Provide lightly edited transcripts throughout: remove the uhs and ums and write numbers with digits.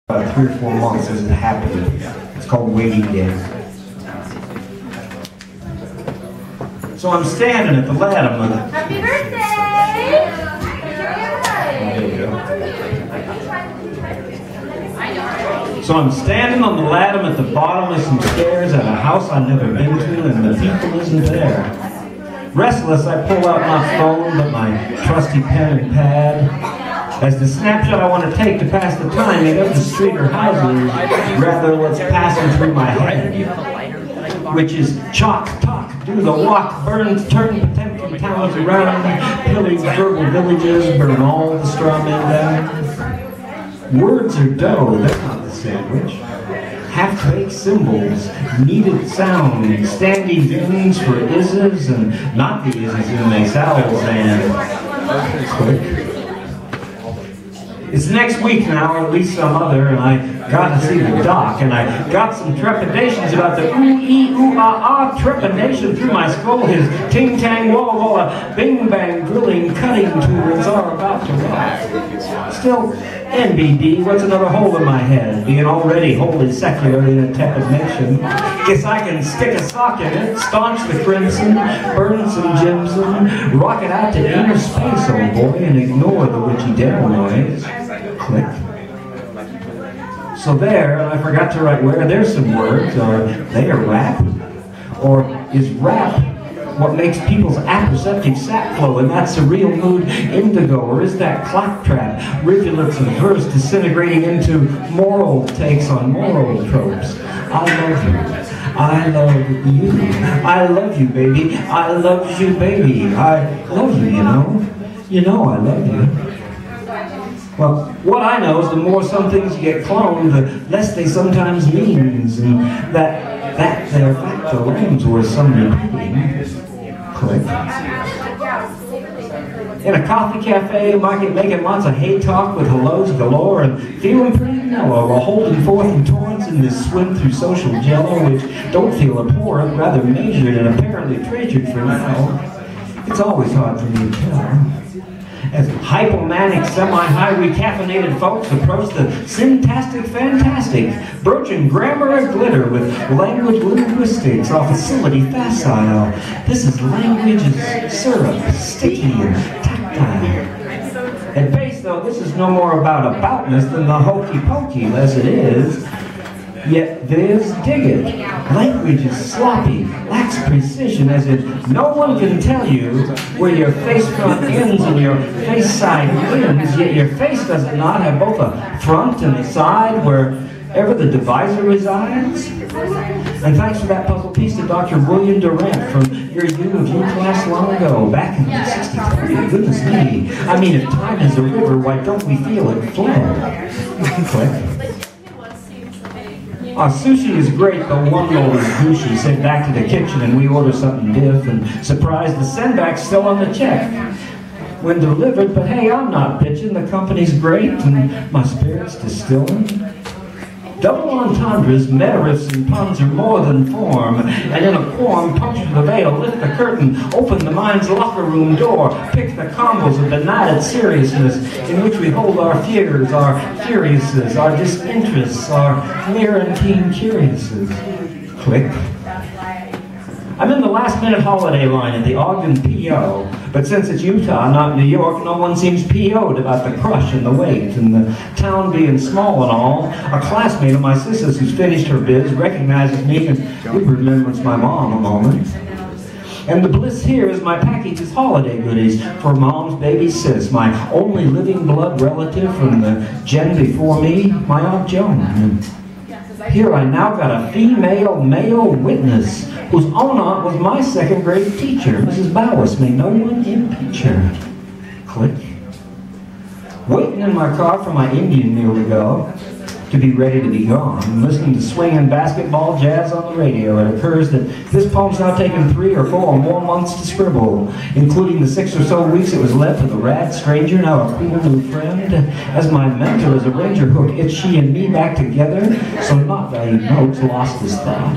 about 3 or 4 months as it happened. It's called Waiting Day. So I'm standing at the ladder. Happy birthday! So I'm standing on the ladder at the bottom of some stairs at a house I've never been to, and the people isn't there. Restless, I pull out my phone, but my trusty pen and pad. As the snapshot I want to take to pass the time ain't up the street or houses, rather what's passing through my head, which is chalk, talk, do the walk, burn, turn, Potemkin towns around, pillage verbal villages, burn all the straw men down. Words are dough, that's not the sandwich. Half-baked symbols, needed sound, standing ins for is's and not the is's in themselves, and click. It's next week now, or at least some other, and I got to see the doc, and I got some trepidations about the ooh-ee-ooh-ah-ah trepidation through my skull. His ting-tang walla-walla bing-bang drilling cutting tools are about to rock. Still, NBD, what's another hole in my head? Being already wholly secular in a tepid nation. Guess I can stick a sock in it, staunch the crimson, burn some Jimson, rock it out to inner space, old boy, and ignore the witchy devil noise. Click. So there, and I forgot to write where, there's some words. Are they a rap? Or is rap what makes people's apperceptive sap flow, and that's a real mood indigo? Or is that claptrap, rivulets of verse disintegrating into moral takes on moral tropes? I love you. I love you. I love you, baby. I love you, baby. I love you, you know. You know I love you. Well, what I know is the more some things get cloned, the less they sometimes means, and that their fact alone worth some repeating. Click. In a coffee cafe, making lots of hay talk with hellos galore and feeling pretty mellow while holding forth in torrents in this swim through social jello, which don't feel abhorrent, rather measured and apparently treasured for now. It's always hard for me to tell. As hypomanic, semi-high recaffeinated folks approach the syntastic fantastic, broaching grammar and glitter with language linguistics, our facility facile. This is language as syrup, sticky and tactile. At base, though, this is no more about aboutness than the hokey pokey, less it is. Yet there's dig it. Language is sloppy, lacks precision, as if no one can tell you where your face front ends and your face side ends, yet your face does not have both a front and a side wherever the divisor resides. And thanks for that puzzle piece to Dr. William Durant from your U of U class long ago, back in '63. Goodness me. I mean, if time is a river, why don't we feel it flow? Click. Our sushi is great, but one roll is douchey. Sent back to the kitchen and we order something diff, and surprised the send-back's still on the check when delivered. But hey, I'm not bitching. The company's great and my spirit's distilling. Double entendres, meta riffs, and puns are more than form, and in a form, puncture the veil, lift the curtain, open the mind's locker room door, pick the combos of benighted seriousness in which we hold our fears, our furiouses, our disinterests, our mere and keen curiouses. Click. I'm in the last-minute holiday line at the Ogden P.O., but since it's Utah, not New York, no one seems P.O.'d about the crush and the wait, and the town being small and all. A classmate of my sister's who's finished her biz recognizes me and remembers my mom a moment. And the bliss here is my package is holiday goodies for mom's baby sis, my only living blood relative from the gen before me, my Aunt Joan. And here I now got a female male witness whose own aunt was my second grade teacher, Mrs. Bowis. May no one impeach her. Click. Waiting in my car for my Indian meal to go, to be ready to be gone, listening to swinging basketball jazz on the radio. It occurs that this poem's now taken 3 or 4 or more months to scribble, including the 6 or so weeks it was left with a rad stranger, now a cool new friend. As my mentor as a ranger hook, it's she and me back together, so not valued notes lost his thought.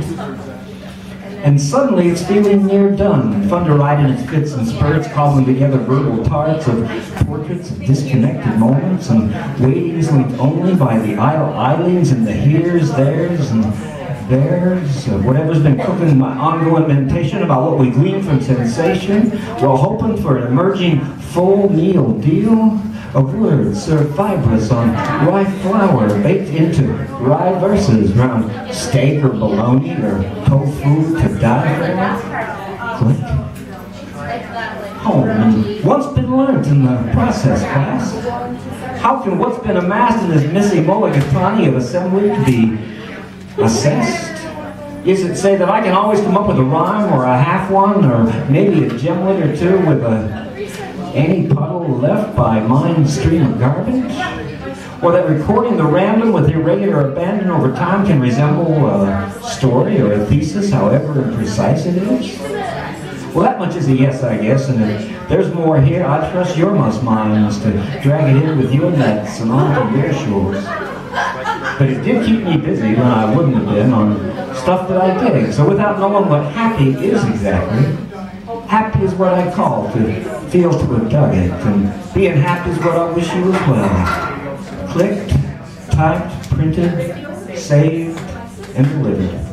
And suddenly it's feeling near done. Fun to write in its fits and spurts, cobbling together verbal tarts of portraits of disconnected moments and waitings linked only by the idle idlings and the here's, there's, and there's. Whatever's been cooking my ongoing meditation about what we glean from sensation, while hoping for an emerging full meal deal of words served fibrous on rye flour baked into rye verses around steak or bologna or tofu to die for. Click. Home and what's been learned in the process class? How can what's been amassed in this missing mulligatawny of assembly be assessed? Is it say that I can always come up with a rhyme or a half one or maybe a gemlet or two with any puddle left by mind's stream of garbage? Or that recording the random with irregular abandon over time can resemble a story or a thesis, however imprecise it is? Well, that much is a yes, I guess, and if there's more here, I trust your minds to drag it in with your nets and onto your shores. But it did keep me busy when I wouldn't have been on stuff that I dig. So without knowing what happy is exactly, happy is what I call to feel to have dug it, and being happy is what I wish you as well. Clicked, typed, printed, saved, and delivered.